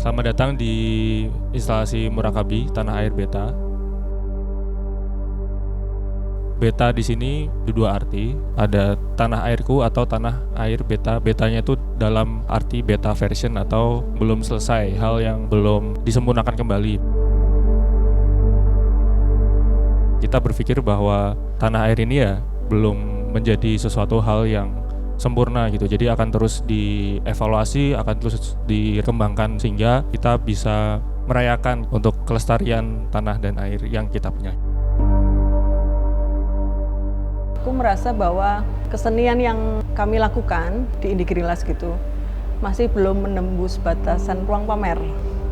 Selamat datang di instalasi Murakabi Tanah Air Beta. Beta di sini dua arti, ada tanah airku atau tanah air beta. Betanya itu dalam arti beta version atau belum selesai, hal yang belum disempurnakan kembali. Kita berpikir bahwa tanah air ini ya belum menjadi sesuatu hal yang sempurna gitu, jadi akan terus dievaluasi, akan terus dikembangkan sehingga kita bisa merayakan untuk kelestarian tanah dan air yang kita punya. Aku merasa bahwa kesenian yang kami lakukan di Indigrilas gitu masih belum menembus batasan ruang pamer.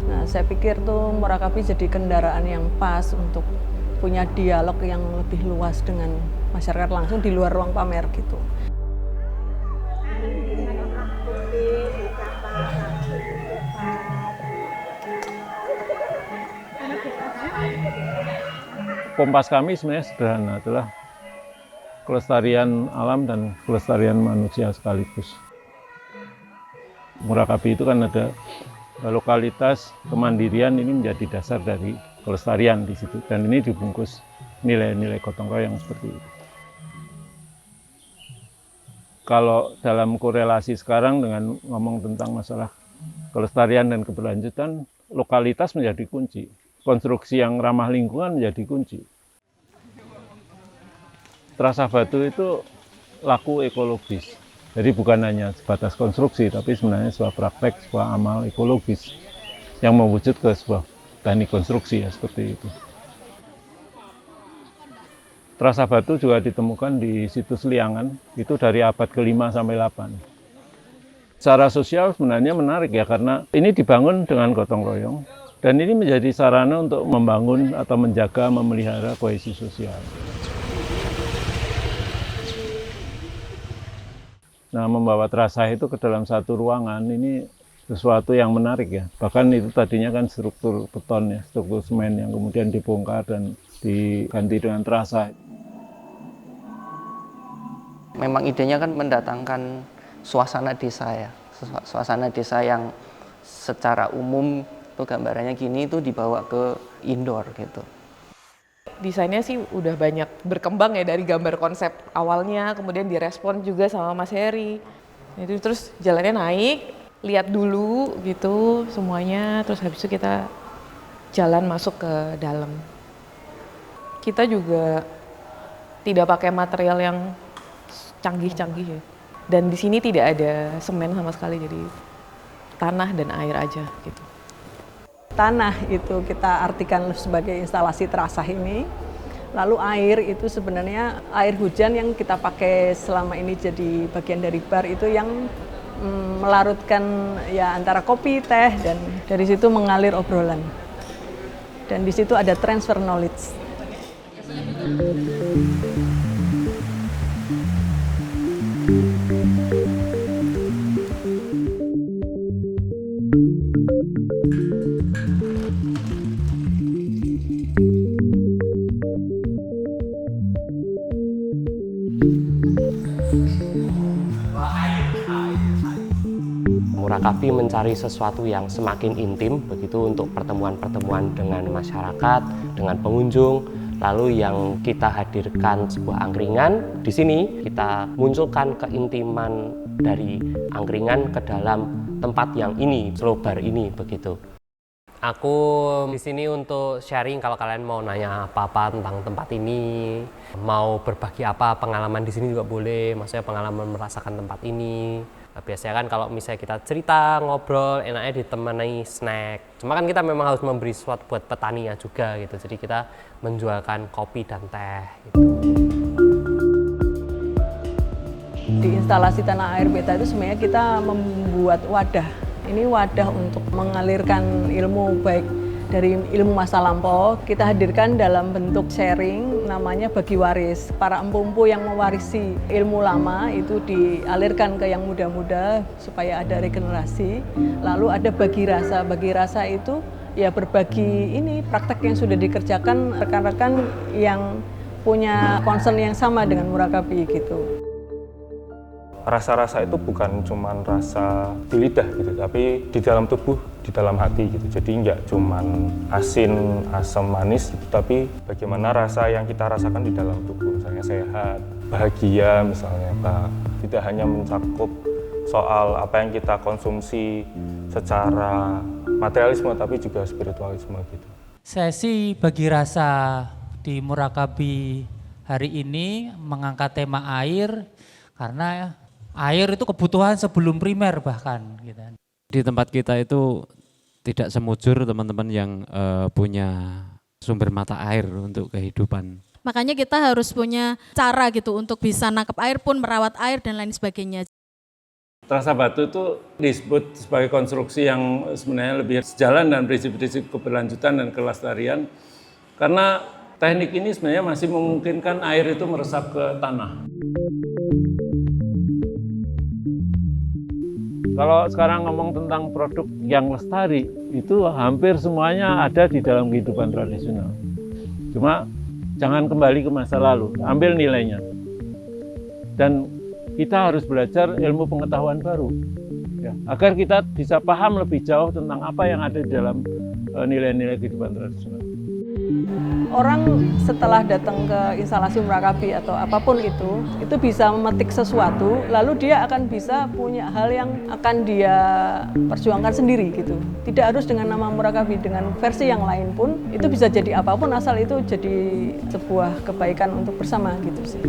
Nah, saya pikir tuh Murakabi jadi kendaraan yang pas untuk punya dialog yang lebih luas dengan masyarakat langsung di luar ruang pamer gitu. Kompas kami sebenarnya sederhana, adalah kelestarian alam dan kelestarian manusia sekaligus. Murakabi itu kan ada lokalitas kemandirian, ini menjadi dasar dari kelestarian di situ, dan ini dibungkus nilai-nilai gotong royong seperti itu. Kalau dalam korelasi sekarang dengan ngomong tentang masalah kelestarian dan keberlanjutan, lokalitas menjadi kunci. Konstruksi yang ramah lingkungan menjadi kunci. Terasa batu itu laku ekologis. Jadi bukan hanya sebatas konstruksi, tapi sebenarnya sebuah praktek, sebuah amal ekologis yang mewujud ke sebuah teknik konstruksi ya, seperti itu. Terasa batu juga ditemukan di situs Liangan, itu dari abad ke-5 sampai 8. Secara sosial sebenarnya menarik ya, karena ini dibangun dengan gotong royong, dan ini menjadi sarana untuk membangun atau menjaga, memelihara kohesi sosial. Nah, membawa terasa itu ke dalam satu ruangan, ini sesuatu yang menarik ya. Bahkan itu tadinya kan struktur beton ya, struktur semen yang kemudian dibongkar dan diganti dengan terasa. Memang idenya kan mendatangkan suasana desa ya, suasana desa yang secara umum itu gambarannya gini, itu dibawa ke indoor gitu. Desainnya sih udah banyak berkembang ya dari gambar konsep awalnya, kemudian direspon juga sama Mas Heri. Itu terus jalannya naik, lihat dulu gitu semuanya, terus habis itu kita jalan masuk ke dalam. Kita juga tidak pakai material yang canggih-canggih ya. Dan di sini tidak ada semen sama sekali, jadi tanah dan air aja gitu. Tanah itu kita artikan sebagai instalasi terasah ini. Lalu air itu sebenarnya air hujan yang kita pakai selama ini jadi bagian dari bar itu yang melarutkan ya antara kopi, teh, dan dari situ mengalir obrolan. Dan di situ ada transfer knowledge. Murakabi mencari sesuatu yang semakin intim begitu untuk pertemuan-pertemuan dengan masyarakat, dengan pengunjung. Lalu yang kita hadirkan sebuah angkringan. Di sini kita munculkan keintiman dari angkringan ke dalam tempat yang ini, slow bar ini begitu. Aku di sini untuk sharing, kalau kalian mau nanya apa-apa tentang tempat ini, mau berbagi apa pengalaman di sini juga boleh, maksudnya pengalaman merasakan tempat ini. Nah, biasanya kan kalau misalnya kita cerita, ngobrol, enaknya ditemani snack. Cuma kan kita memang harus memberi sesuatu buat petaninya juga gitu. Jadi kita menjualkan kopi dan teh gitu. Di instalasi Tanah Air Beta itu sebenarnya kita membuat wadah. Ini wadah untuk mengalirkan ilmu, baik dari ilmu masa lampau, kita hadirkan dalam bentuk sharing, namanya bagi waris. Para empu-empu yang mewarisi ilmu lama itu dialirkan ke yang muda-muda supaya ada regenerasi. Lalu ada bagi rasa itu ya berbagi ini praktek yang sudah dikerjakan rekan-rekan yang punya concern yang sama dengan Murakabi gitu. rasa-rasa itu bukan cuma rasa di lidah gitu, tapi di dalam tubuh, di dalam hati gitu. Jadi nggak cuma asin, asam, manis gitu, tapi bagaimana rasa yang kita rasakan di dalam tubuh, misalnya sehat, bahagia misalnya, Pak. Tidak hanya mencakup soal apa yang kita konsumsi secara materialisme, tapi juga spiritualisme gitu. Saya sih bagi rasa di Murakabi hari ini mengangkat tema air, karena air itu kebutuhan sebelum primer bahkan. Gitu. Di tempat kita itu tidak semujur teman-teman yang punya sumber mata air untuk kehidupan. Makanya kita harus punya cara gitu untuk bisa nangkep air pun, merawat air dan lain sebagainya. Terasa Batu itu disebut sebagai konstruksi yang sebenarnya lebih sejalan dengan prinsip-prinsip keberlanjutan dan kelestarian, karena teknik ini sebenarnya masih memungkinkan air itu meresap ke tanah. Kalau sekarang ngomong tentang produk yang lestari, itu hampir semuanya ada di dalam kehidupan tradisional. Cuma jangan kembali ke masa lalu, ambil nilainya. Dan kita harus belajar ilmu pengetahuan baru, ya, agar kita bisa paham lebih jauh tentang apa yang ada di dalam nilai-nilai kehidupan tradisional. Orang setelah datang ke instalasi Murakabi atau apapun itu bisa memetik sesuatu, lalu dia akan bisa punya hal yang akan dia perjuangkan sendiri gitu. Tidak harus dengan nama Murakabi, dengan versi yang lain pun itu bisa jadi apapun asal itu jadi sebuah kebaikan untuk bersama gitu sih.